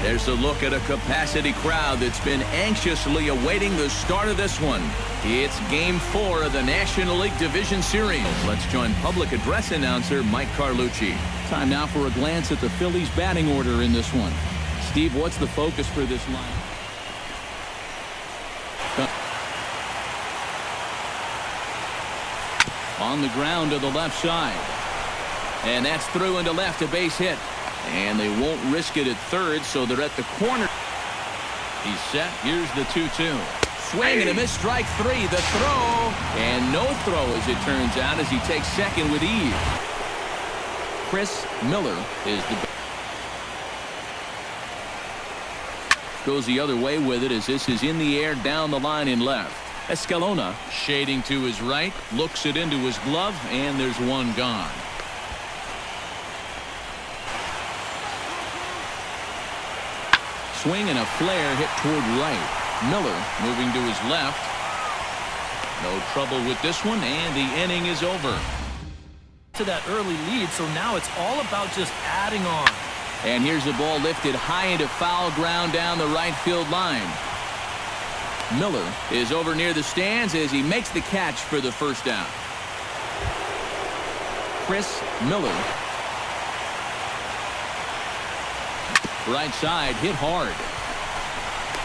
There's a look at a capacity crowd that's been anxiously awaiting the start of this one. It's Game 4 of the National League Division Series. Let's join public address announcer Mike Carlucci. Time now for a glance at the Phillies batting order in this one. Steve, what's the focus for this line? On the ground to the left side. And that's through into left, a base hit. And they won't risk it at third, so they're at the corner. He's set. Here's the 2-2. Swing and a miss, strike three. The throw. And no throw, as it turns out, as he takes second with ease. Chris Miller is the... Goes the other way with it as this is in the air down the line in left. Escalona shading to his right, looks it into his glove, and there's one gone. Swing and a flare hit toward right. Miller moving to his left. No trouble with this one, and the inning is over. To that early lead, so now it's all about just adding on. And here's the ball lifted high into foul ground down the right field line. Miller is over near the stands as he makes the catch for the first down. Chris Miller. Right side hit hard.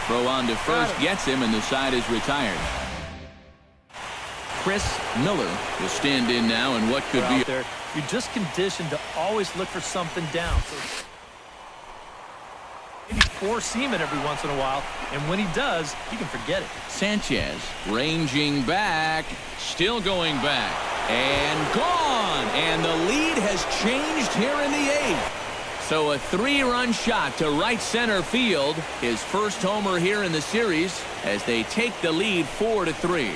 Throw on to first gets him, and the side is retired. Chris Miller will stand in now in what could be there. You're just conditioned to always look for something down. So maybe four-seam it every once in a while, and when he does, you can forget it. Sanchez ranging back, still going back, and gone. And the lead has changed here in the eighth. So a three-run shot to right center field, his first homer here in the series, as they take the lead 4-3.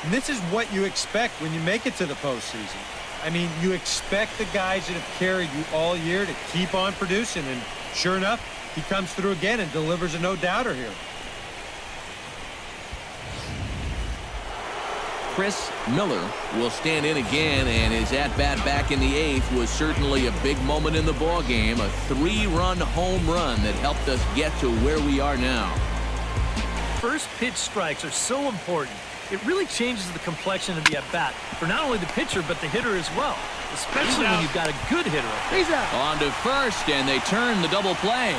And this is what you expect when you make it to the postseason. I mean, you expect the guys that have carried you all year to keep on producing, and sure enough, he comes through again and delivers a no-doubter here. Chris Miller will stand in again, and his at-bat back in the eighth was certainly a big moment in the ball game. A three-run home run that helped us get to where we are now. First pitch strikes are so important. It really changes the complexion of the at-bat for not only the pitcher but the hitter as well, especially when you've got a good hitter. He's out. On to first, and they turn the double play.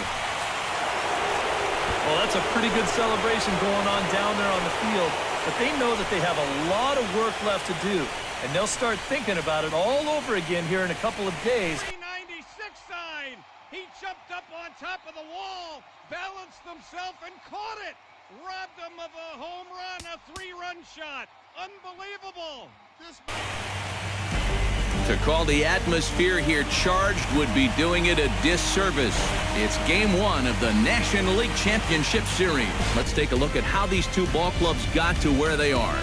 Well, that's a pretty good celebration going on down there on the field, but they know that they have a lot of work left to do, and they'll start thinking about it all over again here in a couple of days. 96 sign. He jumped up on top of the wall, balanced himself, and caught it. Robbed him of a home run, a three-run shot. Unbelievable. To call the atmosphere here charged would be doing it a disservice. It's game one of the National League Championship Series. Let's take a look at how these two ball clubs got to where they are.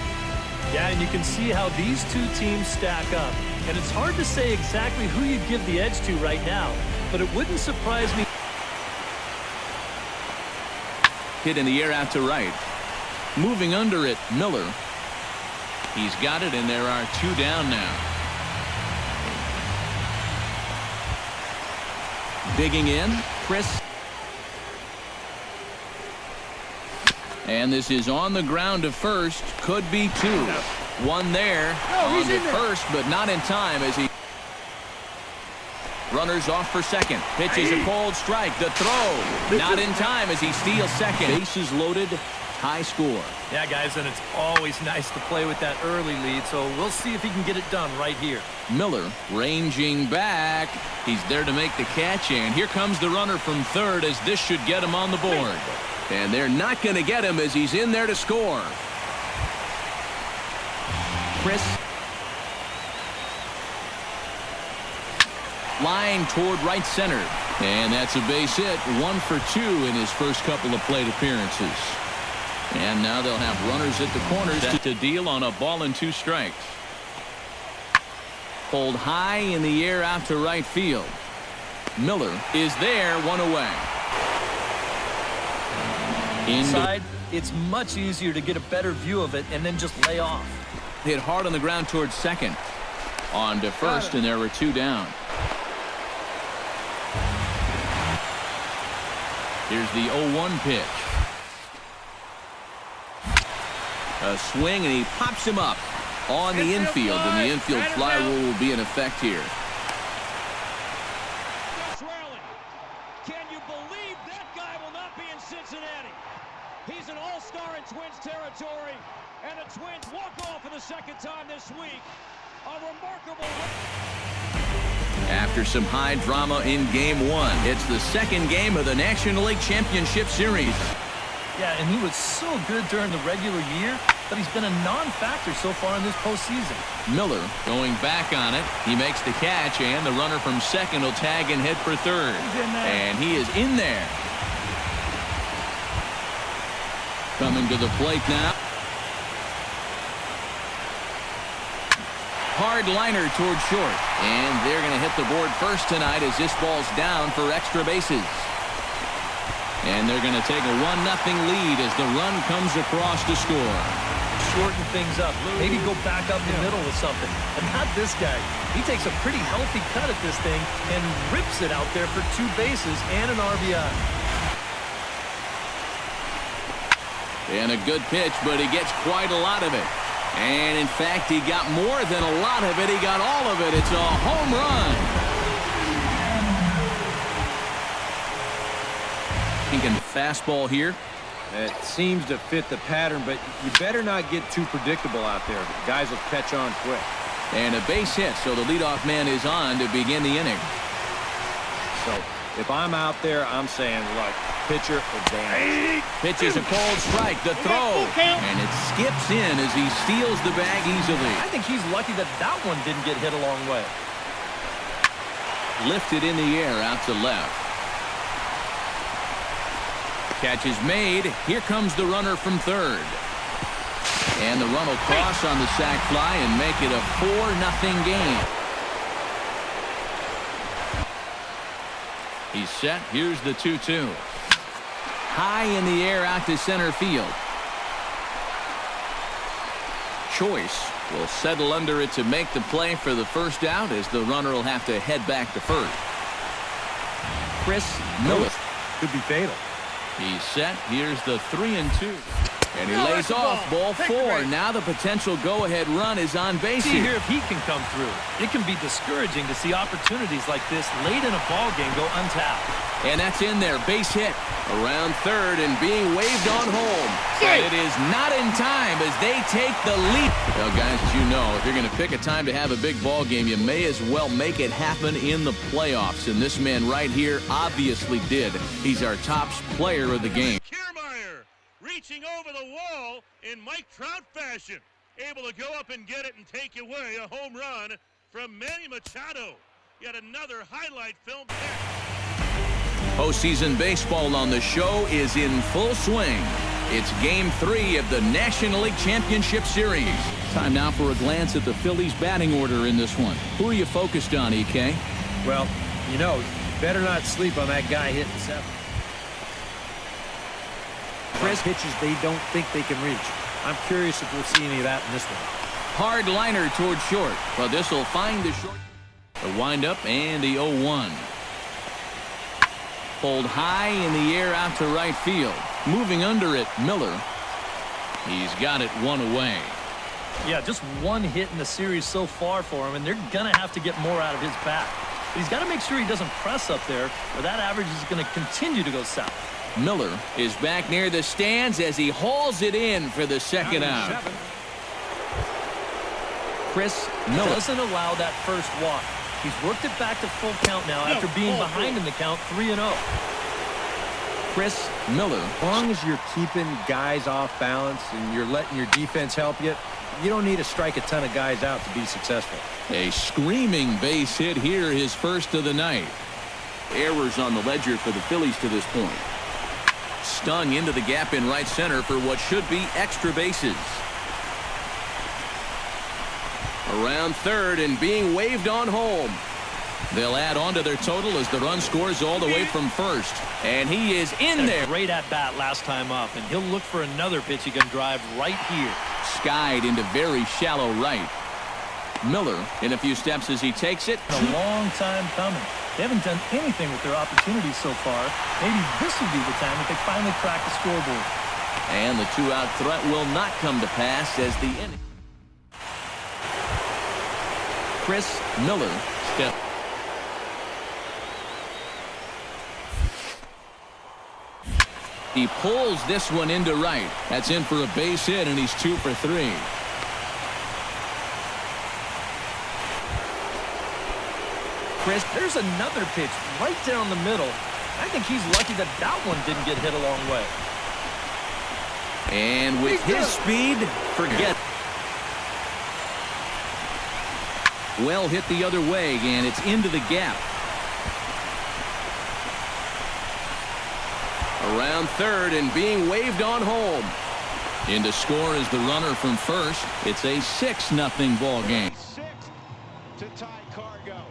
Yeah, and you can see how these two teams stack up. And it's hard to say exactly who you'd give the edge to right now, but it wouldn't surprise me. Hit in the air out to right. Moving under it, Miller. He's got it, and there are two down now. Digging in, Chris. And this is on the ground to first. Could be two. One there. On to first, but not in time as he... Runners off for second. Pitch is a cold strike. The throw. Not in time as he steals second. Bases loaded. High score. Yeah, guys, and it's always nice to play with that early lead, so we'll see if he can get it done right here. Miller ranging back. He's there to make the catch, and here comes the runner from third as this should get him on the board. And they're not going to get him as he's in there to score. Chris. Line toward right center. And that's a base hit. 1 for 2 in his first couple of plate appearances. And now they'll have runners at the corners to deal on a ball and 2 strikes. Pulled high in the air out to right field. Miller is there, 1 away. Inside, it's much easier to get a better view of it and then just lay off. Hit hard on the ground towards second. On to first, and there were 2 down. Here's the 0-1 pitch. A swing, and he pops him up on the infield, and the infield fly rule will be in effect here. Can you believe that guy will not be in Cincinnati? He's an all-star in Twins territory, and the Twins walk off for the second time this week. A remarkable... After some high drama in Game 1, it's the second game of the National League Championship Series. Yeah, and he was so good during the regular year, but he's been a non-factor so far in this postseason. Miller going back on it. He makes the catch, and the runner from second will tag and head for third. And he is in there. Coming to the plate now. Hard liner toward short. And they're going to hit the board first tonight as this ball's down for extra bases. And they're going to take a 1-0 lead as the run comes across to score. Shorten things up. Maybe go back up the middle with something. But not this guy. He takes a pretty healthy cut at this thing and rips it out there for 2 bases and an RBI. And a good pitch, but he gets quite a lot of it. And in fact, he got more than a lot of it. He got all of it. It's a home run. Thinking fastball here. It seems to fit the pattern, but you better not get too predictable out there. Guys will catch on quick. And a base hit, so the leadoff man is on to begin the inning. So if I'm out there, I'm saying, look, pitcher advantage. Pitches a cold strike, the throw, and it skips in as he steals the bag easily. I think he's lucky that that one didn't get hit a long way. Lifted in the air out to left. Catch is made. Here comes the runner from third. And the run will cross on the sac fly and make it a 4-0 game. He's set. Here's the 2-2. High in the air out to center field. Choice will settle under it to make the play for the first out as the runner will have to head back to first. Chris Miller. Could be fatal. He's set. Here's the 3-2. And he lays off ball 4. Now the potential go-ahead run is on base See here. here if he can come through. It can be discouraging to see opportunities like this late in a ball game go untapped. And that's in there. Base hit around third and being waved on home. But it is not in time as they take the lead. Well, guys, as you know, if you're going to pick a time to have a big ball game, you may as well make it happen in the playoffs. And this man right here obviously did. He's our top player of the game. Kiermaier reaching over the wall in Mike Trout fashion. Able to go up and get it and take away a home run from Manny Machado. Yet another highlight film pick. Postseason baseball on the show is in full swing. It's Game 3 of the National League Championship Series. Time now for a glance at the Phillies batting order in this one. Who are you focused on, EK? Well, you know, better not sleep on that guy hitting 7. Chris pitches they don't think they can reach. I'm curious if we'll see any of that in this one. Hard liner toward short, but this will find the short. The windup and the 0-1. Pulled high in the air out to right field. Moving under it, Miller. He's got it 1 away. Yeah, just 1 hit in the series so far for him, and they're going to have to get more out of his bat. But he's got to make sure he doesn't press up there, or that average is going to continue to go south. Miller is back near the stands as he hauls it in for the second out. Chris Miller doesn't allow that first walk. He's worked it back to full count now after being behind in the count 3-0. Chris Miller. As long as you're keeping guys off balance and you're letting your defense help you, you don't need to strike a ton of guys out to be successful. A screaming base hit here, his first of the night. Errors on the ledger for the Phillies to this point. Stung into the gap in right center for what should be extra bases. Around third and being waved on home. They'll add on to their total as the run scores all the way from first. And he is in there. Great at bat last time up, and he'll look for another pitch he can drive right here. Skied into very shallow right. Miller in a few steps as he takes it. A long time coming. They haven't done anything with their opportunities so far. Maybe this will be the time that they finally crack the scoreboard. And the two-out threat will not come to pass as the inning. Chris Miller step. He pulls this one into right. That's in for a base hit, and he's 2 for 3. Chris, there's another pitch right down the middle. I think he's lucky that that one didn't get hit a long way. And with his speed, forget. Well hit the other way, and it's into the gap. Around third and being waved on home. In to score is the runner from first. It's a 6-0 ball game. 6 to tie Cargo.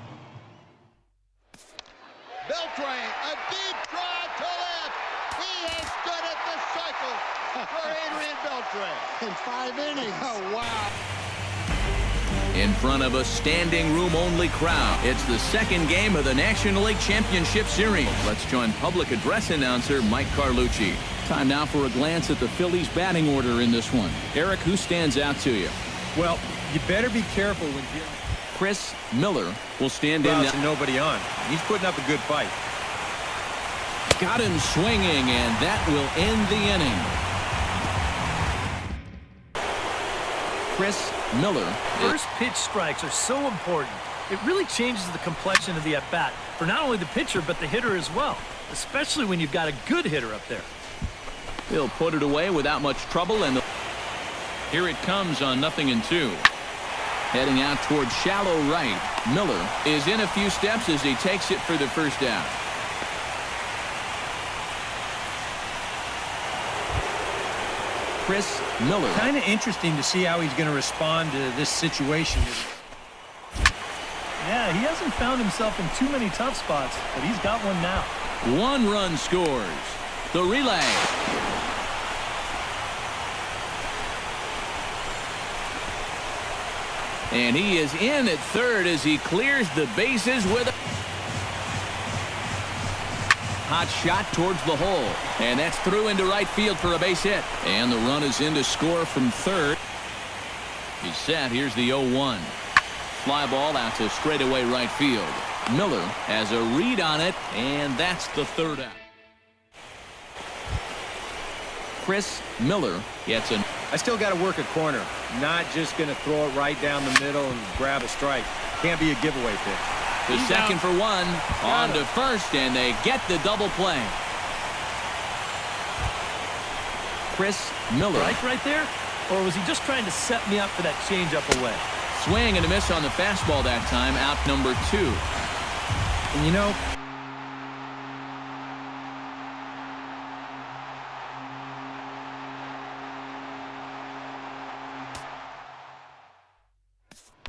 Beltran, a deep drive to left. He has stood at the cycle for Adrian Beltran in 5 innings. Oh, wow. In front of a standing room only crowd. It's the second game of the National League Championship Series. Let's join public address announcer Mike Carlucci. Time now for a glance at the Phillies batting order in this one. Eric, who stands out to you? Well, you better be careful when dealing. Chris Miller will stand in. And nobody on. He's putting up a good fight. Got him swinging, and that will end the inning. Chris Miller. First pitch strikes are so important. It really changes the complexion of the at-bat for not only the pitcher but the hitter as well, especially when you've got a good hitter up there. He'll put it away without much trouble, and here it comes on 0-2. Heading out towards shallow right. Miller is in a few steps as he takes it for the first down. Chris Miller. Kind of interesting to see how he's going to respond to this situation. Yeah, he hasn't found himself in too many tough spots, but he's got one now. 1 run scores. The relay. And he is in at third as he clears the bases with a hot shot towards the hole. And that's through into right field for a base hit. And the run is in to score from third. He's set. Here's the 0-1. Fly ball out to straightaway right field. Miller has a read on it, and that's the third out. Chris Miller gets an. I still got to work a corner. Not just going to throw it right down the middle and grab a strike. Can't be a giveaway pitch. The second for one. On to first, and they get the double play. Chris Miller. Right there? Or was he just trying to set me up for that changeup away? Swing and a miss on the fastball that time. Out number 2. And you know,